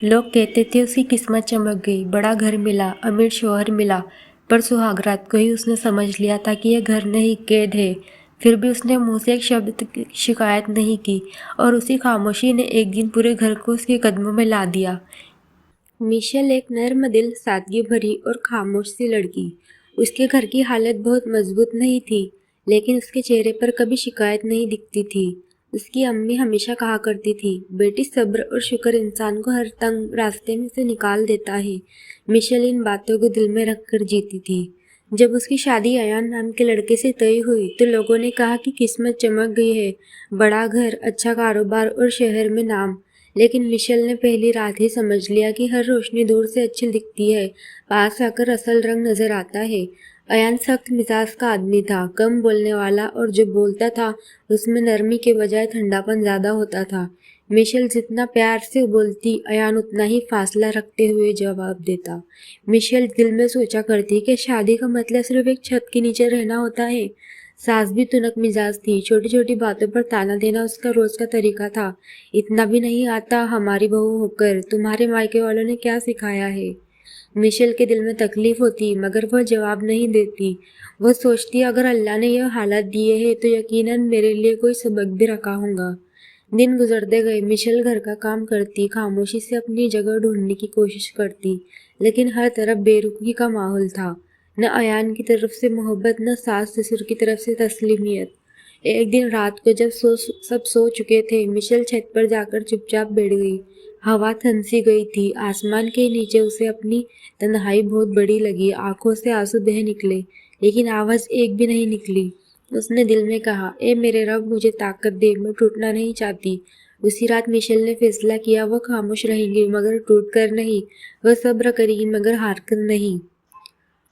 लोग कहते थे उसकी किस्मत चमक गई, बड़ा घर मिला, अमीर शौहर मिला, पर सुहागरात को ही उसने समझ लिया था कि यह घर नहीं, कैद है। फिर भी उसने मुंह से एक शब्द की शिकायत नहीं की और उसी खामोशी ने एक दिन पूरे घर को उसके कदमों में ला दिया। मिशेल एक नर्म दिल, सादगी भरी और खामोश सी लड़की। उसके घर की हालत बहुत मजबूत नहीं थी, लेकिन उसके चेहरे पर कभी शिकायत नहीं दिखती थी। उसकी अम्मी हमेशा कहा करती थी, बेटी सब्र और शुक्र इंसान को हर तंग रास्ते में से निकाल देता है। मिशेल इन बातों को दिल में रखकर जीती थी। जब उसकी शादी अयान नाम के लड़के से तय हुई तो लोगों ने कहा कि किस्मत चमक गई है, बड़ा घर, अच्छा कारोबार और शहर में नाम। लेकिन मिशेल ने पहली रात ही समझ लिया कि हर रोशनी दूर से अच्छी दिखती है, पास आकर असल रंग नजर आता है। अयान सख्त मिजाज का आदमी था, कम बोलने वाला, और जो बोलता था उसमें नरमी के बजाय ठंडापन ज्यादा होता था। मिशेल जितना प्यार से बोलती, अयान उतना ही फासला रखते हुए जवाब देता। मिशेल दिल में सोचा करती कि शादी का मतलब सिर्फ एक छत के नीचे रहना होता है। सास भी तुनक मिजाज थी, छोटी छोटी बातों पर ताना देना उसका रोज का तरीका था। इतना भी नहीं आता हमारी बहू होकर, तुम्हारे मायके वालों ने क्या सिखाया है। मिशेल के दिल में तकलीफ होती, मगर वह जवाब नहीं देती। वह सोचती, अगर अल्लाह ने यह हालत दिए है तो यकीनन मेरे लिए कोई सबक भी रखा होगा। दिन गुजरते गए। मिशेल घर का काम करती, खामोशी से अपनी जगह ढूंढने की कोशिश करती, लेकिन हर तरफ बेरुखी का माहौल था। न अयान की तरफ से मोहब्बत, न सास ससुर की तरफ से तस्लीमियत। एक दिन रात को जब सब सो चुके थे, मिशेल छत पर जाकर चुपचाप बैठ गई। हवा थनसी गई थी, आसमान के नीचे उसे अपनी तन्हाई बहुत बड़ी लगी। आंखों से आंसू बह निकले, लेकिन आवाज एक भी नहीं निकली। उसने दिल में कहा, ए मेरे रब, मुझे ताकत दे, मैं टूटना नहीं चाहती। उसी रात मिशेल ने फैसला किया, वह खामोश रहेगी मगर टूट कर नहीं, वह सब्र करेगी मगर हार कर नहीं।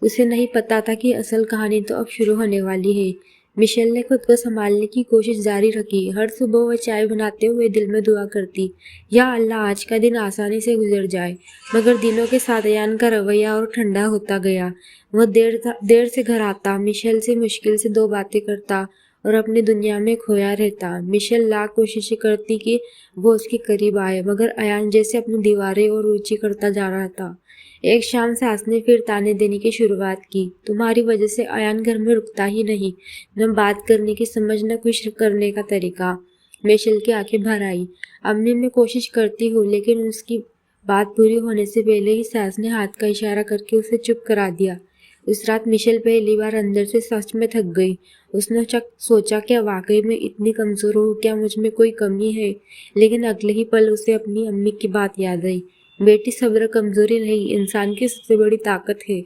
उसे नहीं पता था कि असल कहानी तो अब शुरू होने वाली है। मिशेल ने खुद को संभालने की कोशिश जारी रखी। हर सुबह वह चाय बनाते हुए दिल में दुआ करती, या अल्लाह आज का दिन आसानी से गुजर जाए। मगर दिनों के साथ अयान का रवैया और ठंडा होता गया। वह देर से घर आता, मिशेल से मुश्किल से दो बातें करता और अपनी दुनिया में खोया रहता। मिशेल लाख कोशिशें करती कि वो उसके करीब आए, मगर अयान जैसे अपनी दीवारें और ऊंची करता जा रहा था। एक शाम सास ने फिर ताने देने की शुरुआत की, तुम्हारी वजह से अयान घर में रुकता ही नहीं, न बात करने की समझ, न कुछ करने का तरीका। मिशेल की आंखें भर आई। अम्मी, मैं कोशिश करती हूँ, लेकिन उसकी बात पूरी होने से पहले ही सास ने हाथ का इशारा करके उसे चुप करा दिया। उस रात मिशेल पहली बार अंदर से सच में थक गई। उसने सोचा, क्या वाकई में इतनी कमजोर हूँ, क्या मुझ में कोई कमी है। लेकिन अगले ही पल उसे अपनी अम्मी की बात याद आई, बेटी सब्र कमजोरी नहीं, इंसान की सबसे बड़ी ताकत है।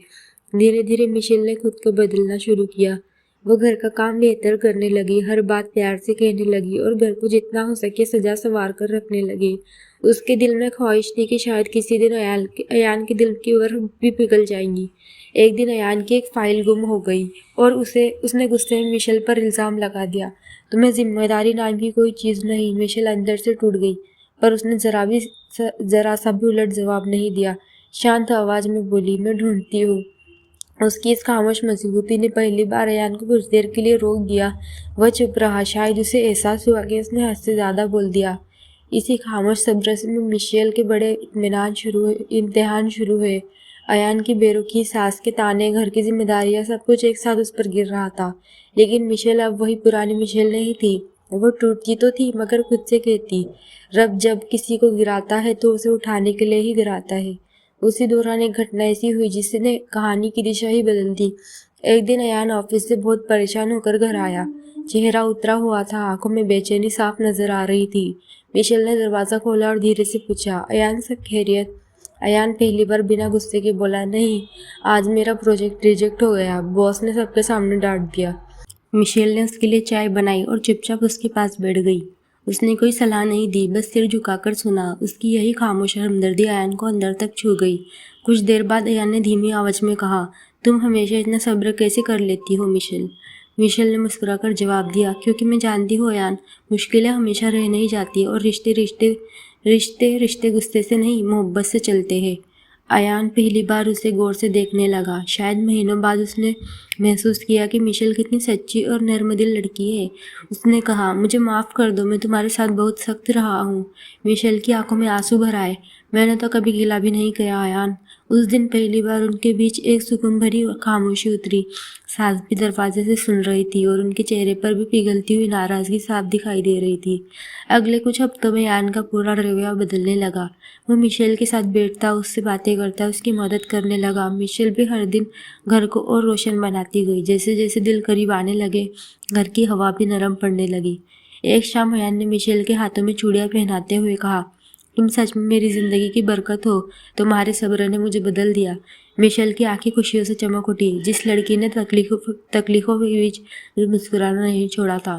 धीरे धीरे मिशेल ने खुद को बदलना शुरू किया। वो घर का काम बेहतर करने लगी, हर बात प्यार से कहने लगी और घर को जितना हो सके सजा संवार कर रखने लगी। उसके दिल में ख्वाहिश थी कि शायद किसी दिन अयान के दिल की बर्फ भी पिघल जाएंगी। एक दिन अयान की एक फाइल गुम हो गई और उसने गुस्से में मिशेल पर इल्जाम लगा दिया, तुम्हें जिम्मेदारी नाम की कोई चीज नहीं। मिशेल अंदर से टूट गई, पर उसने जरा सा भी उलट जवाब नहीं दिया। शांत आवाज में बोली, मैं ढूंढती हूँ। उसकी इस खामोश मजबूती ने पहली बार अयान को कुछ देर के लिए रोक दिया। वह चुप रहा, शायद उसे एहसास हुआ कि उसने हद से ज्यादा बोल दिया। इसी खामोश सब्र में मिशेल के बड़े इम्तिहान शुरू हुए। अयान की बेरुखी, सास के ताने, घर की जिम्मेदारियां, सब कुछ एक साथ उस पर गिर रहा था। लेकिन मिशेल अब वही पुरानी मिशेल नहीं थी। वो टूटती तो थी, मगर खुद से कहती, रब जब किसी को गिराता है तो उसे उठाने के लिए ही गिराता है। उसी दौरान एक घटना ऐसी हुई जिसने कहानी की दिशा ही बदल दी। एक दिन अयान ऑफिस से बहुत परेशान होकर घर आया। चेहरा उतरा हुआ था, आंखों में बेचैनी साफ नजर आ रही थी। मिशेल ने दरवाजा खोला और धीरे से पूछा, अयान सब खैरियत? अयान पहली बार बिना गुस्से के बोला, नहीं, आज मेरा प्रोजेक्ट रिजेक्ट हो गया, बॉस ने सबके सामने डांट दिया। मिशेल ने उसके लिए चाय बनाई और चुपचाप उसके पास बैठ गई। उसने कोई सलाह नहीं दी, बस सिर झुकाकर सुना। उसकी यही खामोश हमदर्दी अयान को अंदर तक छू गई। कुछ देर बाद अयान ने धीमी आवाज में कहा, तुम हमेशा इतना सब्र कैसे कर लेती हो मिशेल? मिशेल ने मुस्कुराकर जवाब दिया, क्योंकि मैं जानती हूँ अयान, मुश्किलें हमेशा रह नहीं जाती और रिश्ते गुस्से से नहीं, मोहब्बत से चलते हैं। अयान पहली बार उसे गौर से देखने लगा। शायद महीनों बाद उसने महसूस किया कि मिशेल कितनी सच्ची और नर्मदिल लड़की है। उसने कहा, मुझे माफ़ कर दो, मैं तुम्हारे साथ बहुत सख्त रहा हूँ। मिशेल की आंखों में आंसू भर आए। मैंने तो कभी गिला भी नहीं किया आयान। उस दिन पहली बार उनके बीच एक सुकून भरी खामोशी उतरी। सास भी दरवाजे से सुन रही थी और उनके चेहरे पर भी पिघलती हुई नाराज़गी साफ दिखाई दे रही थी। अगले कुछ हफ्तों में यान का पूरा रवैया बदलने लगा। वो मिशेल के साथ बैठता, उससे बातें करता, उसकी मदद करने लगा। मिशेल भी हर दिन घर को और रोशन बनाती गई। जैसे जैसे दिल करीब आने लगे, घर की हवा भी नरम पड़ने लगी। एक शाम यान ने मिशेल के हाथों में चूड़ियाँ पहनाते हुए कहा, तुम सच में मेरी ज़िंदगी की बरकत हो। तुम्हारे सब्र ने मुझे बदल दिया। मिशेल की आंखें खुशियों से चमक उठी। जिस लड़की ने तकलीफों के बीच मुस्कुराना नहीं छोड़ा था,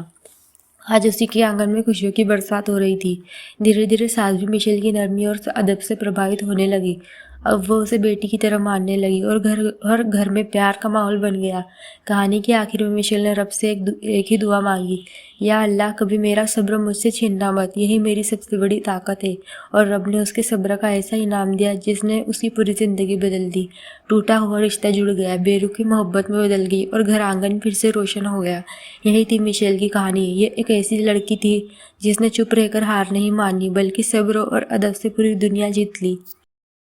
आज उसी के आंगन में खुशियों की बरसात हो रही थी। धीरे धीरे सास भी मिशेल की नरमी और अदब से प्रभावित होने लगी। अब वो उसे बेटी की तरह मानने लगी और हर घर में प्यार का माहौल बन गया। कहानी के आखिर में मिशेल ने रब से एक ही दुआ मांगी, या अल्लाह, कभी मेरा सब्र मुझसे छीनना मत, यही मेरी सबसे बड़ी ताकत है। और रब ने उसके सब्र का ऐसा इनाम दिया जिसने उसकी पूरी ज़िंदगी बदल दी। टूटा हुआ रिश्ता जुड़ गया, बेरुखी मोहब्बत में बदल गई और घर आंगन फिर से रोशन हो गया। यही थी मिशेल की कहानी। ये एक ऐसी लड़की थी जिसने चुप रहकर हार नहीं मानी, बल्कि सब्र और अदब से पूरी दुनिया जीत ली।